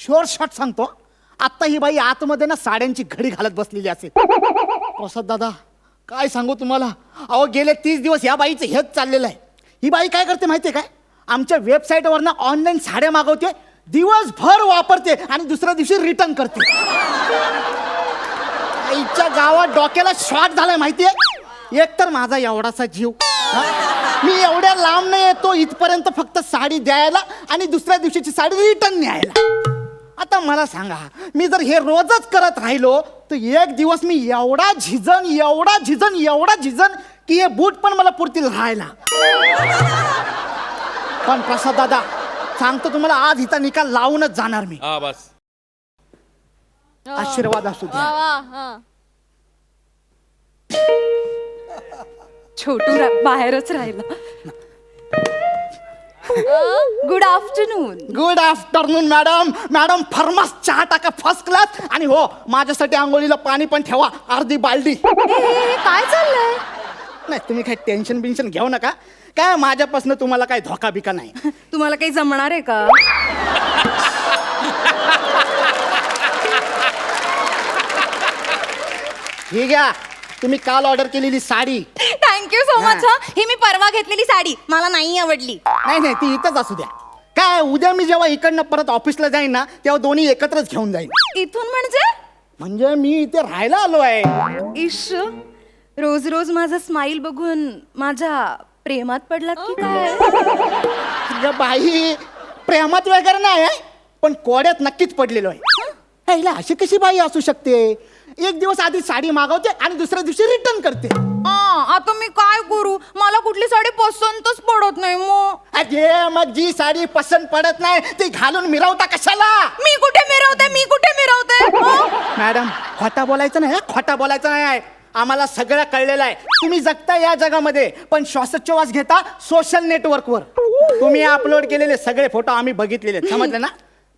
Sure shot सांगतो, आत्ता ही बाई आतमध्ये ना साड्यांची घडी घालत बसलेली असेल. प्रसाद दादा काय सांगू तुम्हाला, अहो गेले 30 दिवस या बाईचं हेच चाललेलं आहे. ही बाई काय करते माहिती आहे काय, आमच्या वेबसाईटवर ना ऑनलाईन साड्या मागवते, दिवसभर वापरते आणि दुसऱ्या दिवशी रिटर्न करते. आईच्या गावात डोक्याला शॉट झालाय माहितीये. एक तर माझा एवढासा जीव, मी एवढ्या लांब नाही येतो इथपर्यंत फक्त साडी द्यायला आणि दुसऱ्या दिवशीची साडी रिटर्न न्यायला. आता मला सांगा, मी जर हे रोजच करत राहिलो तर एक दिवस मी एवढा झिजन की हे बूट पण मला पुरतील राहायला. पण प्रसाद दादा सांगतो तुम्हाला, आज हिचा निकाल लावूनच जाणार मी. बस आशीर्वाद असू द्या. छोटू बाहेरच राहिला. Good afternoon. Good afternoon madam. Madam फर्मास चहा टाका फर्स्ट क्लास, आणि हो माझ्यासाठी आंघोळीला पाणी पण ठेवा, अर्धी बालडी. काय चाललंय? नाही तुम्ही काही टेन्शन बिन्शन घेऊ नका, काय माझ्यापासून तुम्हाला काही धोका बिका नाही. तुम्हाला काही जमणार आहे का? ही घ्या तुम्ही काल ऑर्डर केलेली साडी. Thank you so much. ही मी परवा घेतलेली साडी मला नाही आवडली. नाही ती इथंच असू द्या. काय उद्या मी जेव्हा इकडनं परत ऑफिसला जाईन ना, तेव्हा दोन्ही एकत्रच घेऊन जाईन. इथून म्हणजे? म्हणजे मी इथे राहायला आलो आहे. इश, रोज रोज माझा स्माइल बघून माझ्या प्रेमात पडलात की काय? अगं बाई, प्रेमात वगैरे नाही आहे, पण कोड्यात नक्कीच पडलेलो आहे. हिला अशी कशी बाई असू शकते, एक दिवस आधी साडी मागवते आणि दुसऱ्या दिवशी रिटर्न करते. आता मी काय करू, मला कुठली साडी पसंतच पडत नाही. मग जी साडी पसंत पडत नाही ती घालून मिरवता कशाला? मी कुठे मिरवते? मॅडम खोटा बोलायचं नाही, खोटा बोलायचं नाही. आम्हाला सगळं कळलेलं आहे. तुम्ही जगता या जगामध्ये, पण श्वासोच्छवास घेता सोशल नेटवर्कवर. तुम्ही अपलोड केलेले सगळे फोटो आम्ही बघितलेले, समजलं ना?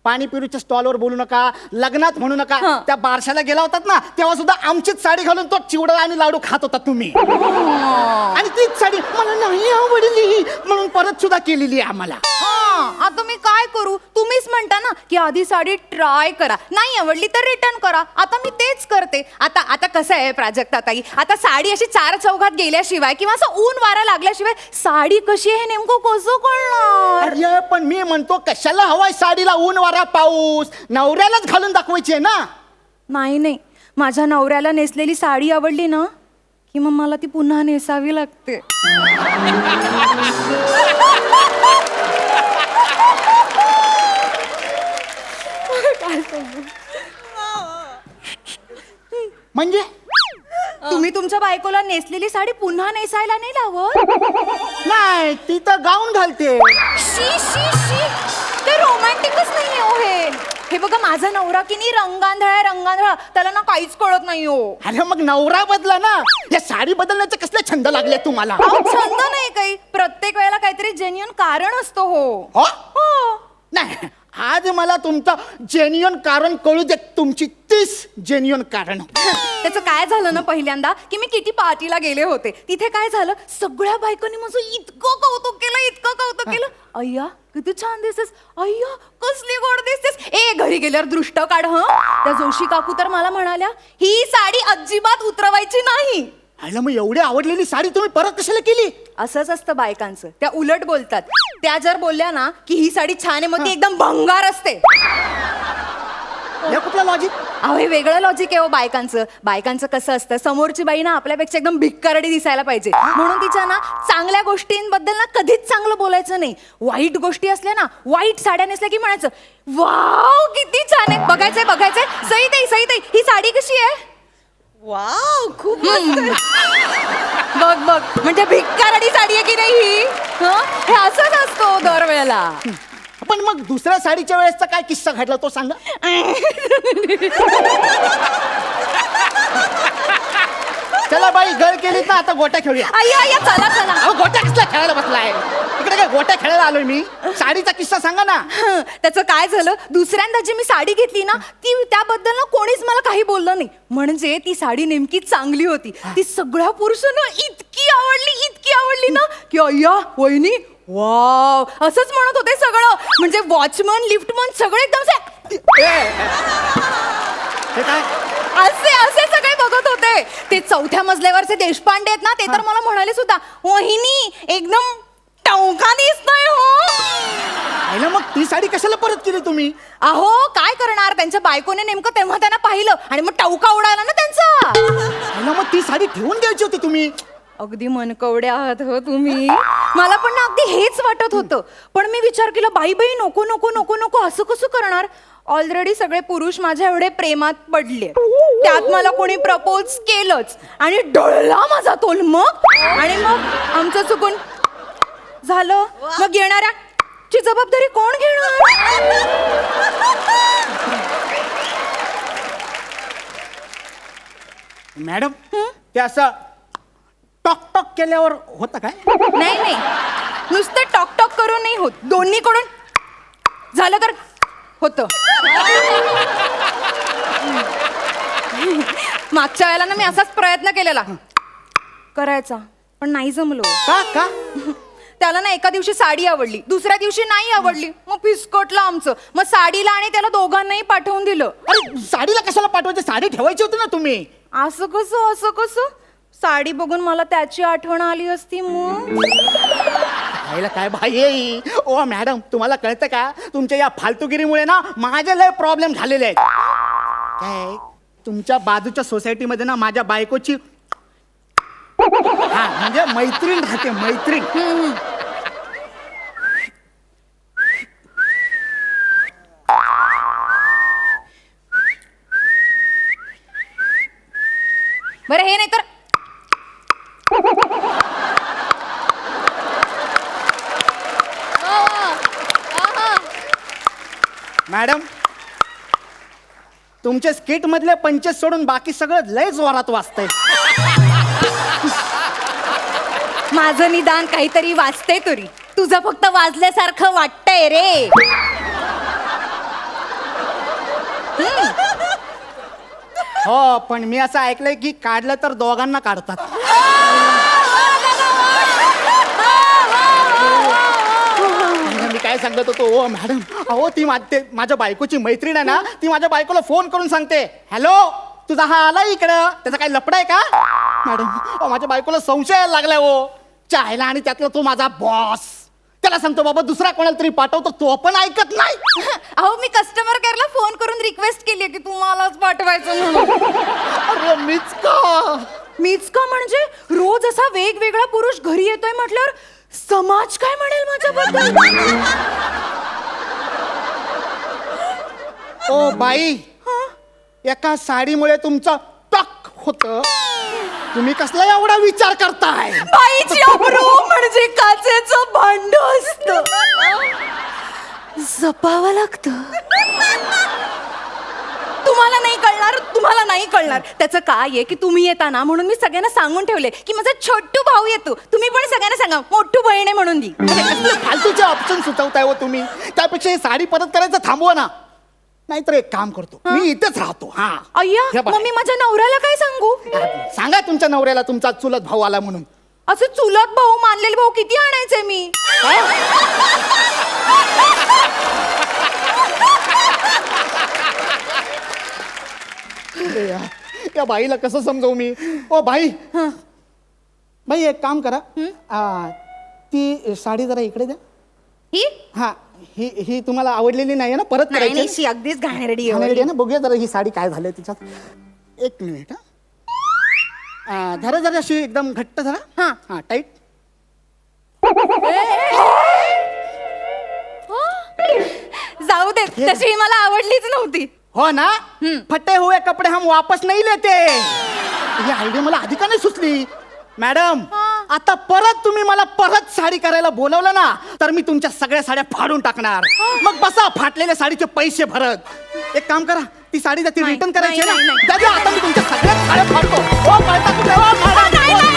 पाणीपुरीच्या स्टॉलवर बोलू नका, लग्नात म्हणू नका. त्या बारशाला गेला होतात ना, तेव्हा सुद्धा आमचीच साडी घालून तो चिवडा आणि लाडू खात होता तुम्ही. आणि तीच साडी मला नाही आवडली म्हणून परत सुद्धा केलेली आहे आम्हाला. आता मी काय करू? तुम्हीच म्हणता ना की आधी साडी ट्राय करा, नाही आवडली तर रिटर्न करा. आता मी तेच करते. आता कसं आहे प्राजक्ता ताई, आता साडी अशी चार चौघात गेल्याशिवाय किंवा असं ऊन वारा लागल्याशिवाय साडी कशी आहे नेमकं कसं कळणार? अरे पण मी म्हणतो कशाला हवाय साडीला ऊन वारा पाऊस, नवऱ्यालाच घालून दाखवायची आहे ना. नाही, माझ्या नवऱ्याला नेसलेली साडी आवडली ना की मग मला ती पुन्हा नेसावी लागते. म्हणजे तुम्ही तुमच्या बायकोला नेसलेली साडी पुन्हा नेसायला नाही लावत? नाही, ती तर गाऊन घालते. शी, ते रोमॅन्टिकच नाही हो हे बघा, माझा नवरा की नाही रंगांधळा, त्याला ना काहीच कळत नाही हो. अरे मग नवरा बदला ना, या साडी बदलण्याचे कसले छंद लागले तुम्हाला? छंद नाही काही, प्रत्येक वेळेला काहीतरी जेन्युइन कारण असतो. हो नाही, आज मला तुमचं जेन्युइन कारण कळू दे, तुमची 30 जेन्युइन कारण. त्याचं काय झालं ना, पहिल्यांदा की मी किटी पार्टीला गेले होते, तिथे काय झालं, सगळ्या बायकांनी माझं इतकं कौतुक केलं. अय्या किती छान दिसतेस, अय्या कसली गोड दिसतेस. घरी गेल्यावर दृष्ट काढ. त्या जोशी काकू तर मला म्हणाल्या, ही साडी अजिबात उतरवायची नाही. अरे मग एवढी आवडलेली साडी तुम्ही परत कशाला केली? असंच असतं बायकांचं, त्या उलट बोलतात. त्या जर बोलल्या ना की ही साडी छान आहे, मग ती एकदम भंगार असते. हे कुठलं लॉजिक? अहो हे वेगळं लॉजिक आहे हो बायकांचं कसं असतं, समोरची बाई ना आपल्यापेक्षा एकदम भिक्कारडी दिसायला पाहिजे, म्हणून तिच्या ना चांगल्या गोष्टींबद्दल ना कधीच चांगलं बोलायचं नाही. वाईट गोष्टी असल्या ना, वाईट साड्या नेसल्या की म्हणायचं वाव किती छान आहे, बघायचंय. सई ताई ही साडी कशी आहे? वाव खूप मस्त. बघ म्हणजे भिक्कारडी साडी आहे की नाही ही? हे असंच असतो दरवेळेला. पण मग दुसऱ्या साडीच्या वेळेसचा काय किस्सा घडला तो सांगा. चला बाई, गळ केलीत ना, आता गोट्या खेळूया. अय्या चला. गोट्या कसला खेळायला बसलाय? इकडे काय गोट्या खेळायला आलोय मी? साडीचा किस्सा सांगा ना. त्याचं काय झालं, दुसऱ्यांदा जी मी साडी घेतली ना, ती त्याबद्दल ना कोणीच मला काही बोललं नाही. म्हणजे ती साडी नेमकी चांगली होती. ती सगळ्या पुरुषांना इतकी आवडली ना की अय्या वहिनी वाव असंच म्हणत होते सगळं. म्हणजे वॉचमन, लिफ्टमन सगळे एकदम हे काय असे असे सगळे बघत होते. ते चौथ्या मजल्यावरचे देशपांडे आहेत ना, ते तर मला म्हणाले सुद्धा, वहिनी एकदम टवका दिसतोय हो. आईला मग ती साडी कशाला परत केली तुम्ही? अहो काय करणार, त्यांच्या बायकोने नेमकं तेव्हा त्यांना पाहिलं आणि मग टवका उडाला ना त्यांचा. आईला मग ती साडी ठेवून द्यायची होती तुम्ही. अगदी मनकवडे आहात हो तुम्ही. मला पण ना अगदी हेच वाटत होतं, पण मी विचार केला, बाई बाई नको नको नको नको, असं कसं करणार. ऑलरेडी सगळे पुरुष माझ्या एवढे प्रेमात पडले, त्यात मला कोणी प्रपोज केलंच आणि डळला माझा तोल. मग आणि मग आमचं चुकून झालं, मग येणाऱ्या ची जबाबदारी कोण घेणार? मॅडम ते असं टॉक टॉक केल्यावर होतं काय? नाही नाही, नुसतं टॉक टॉक करून नाही होत, दोन्हीकडून झालं तर होतं. मागच्या वेळेला ना मी असाच प्रयत्न केलेला करायचा, पण नाही जमलो. का का? त्याला ना एका दिवशी साडी आवडली, दुसऱ्या दिवशी नाही आवडली, मग फिसकटलं आमचं. मग साडीला आणि त्याला दोघांनाही पाठवून दिलं. अरे साडीला कशाला पाठवायची? साडी ठेवायची होती ना तुम्ही. असं कसं असं कसं? साडी बघून मला त्याची आठवण आली असती मग. आईला काय भाई आहे? ओ मॅडम तुम्हाला कळतं का, तुमच्या या फालतूगिरीमुळे ना माझे लय प्रॉब्लेम झालेले आहेत. काय तुमच्या बाजूच्या सोसायटीमध्ये ना माझ्या बायकोची हा म्हणजे मैत्रीण राहते, मैत्रीण. बरं हे नाही तर मॅडम तुमच्या स्किट मधले पंचेस सोडून बाकी सगळं लय जोरात वाजतंय. माझं निदान काहीतरी वाचते तरी, तुझं फक्त वाजल्यासारखं वाटतंय रे. हो पण मी असं ऐकलंय की काढलं तर दोघांना काढतात. मी काय सांगत होतो ओ मॅडम, अहो ती माझ्या बायकोची मैत्रीण आहे ना, ती माझ्या बायकोला फोन करून सांगते, हॅलो तुझा हा आला इकडं, त्याचा काय लफडा आहे का? मॅडम अहो माझ्या बायकोला संशय यायला लागलाय हो चायला, आणि त्यातला तो माझा बॉस. त्याला सांगतो बाबा दुसरा कोणाला तरी पाठवतो, तो पण ऐकत नाही. अहो मी कस्टमर केअरला फोन करून रिक्वेस्ट केली की तुम्हालाच पाठवायचं म्हणून. अरे मीच का म्हणजे रोज असा वेगवेगळा पुरुष घरी येतोय म्हटल्यावर समाज काय म्हणेल माझ्याबद्दल? ओ बाई, एका साडीमुळे तुमचं टक होत, तुम्ही कसला एवढा विचार करताय? बाईची अब्रू म्हणजे काचेचं भांड असतं, जपावं लागतं. तुम्हाला नाही कळणार, तुम्हाला नाही कळणार. त्याचं काय आहे की तुम्ही येता ना, म्हणून मी सगळ्यांना सांगून ठेवले की माझा छोटू भाऊ येतो, तुम्ही पण सगळ्यांना सांगा मोठू बहीण आहे म्हणून दी. फालतूचे ऑप्शन सुचवताय हो तुम्ही. त्यापेक्षा ही साडी परत करायचं थांबवा ना, नाहीतर एक काम करतो, मी इथेच राहतो. हा अय्या, हे बघा. मग मी माझ्या नवऱ्याला काय सांगू? सांगा तुमच्या नवऱ्याला तुमचा चुलत भाऊ आला म्हणून. असं चुलत भाऊ मानलेले भाऊ किती आणायचे मी? अरे यार, या बाईला कसं समजवू मी? ओ बाई, बाई एक काम करा, ती साडी जरा इकडे द्या. ही हा ही ही तुम्हाला आवडलेली नाही ना, परत नाही करायची नाही, शी अगदीच घाणेरडी आहे. आहे ना. बघूया जरा ही साडी काय झालंय तिच्यात. एक मिनिट हा, धरा जरा अशी एकदम घट्ट धरा. हा. हा टाईट. जाऊ दे, तशी ही मला आवडलीच नव्हती. हो ना, फटे हुए कपडे हम वापस नहीं लेते. ही आयडिया मला आधी का नाही सुचली? मॅडम आता परत तुम्ही मला परत साडी करायला बोलवलं ना, तर मी तुमच्या सगळ्या साड्या फाडून टाकणार. मग बसा फाटलेल्या साडीचे पैसे भरत. एक काम करा, ती साडी ती रिटर्न करायची आहे ना, नाही, नाही. द्या, द्या. आता मी तुमच्या सगळ्या साड्या फाडतो. हो, कळता तुम्ही? हो, मॅडम.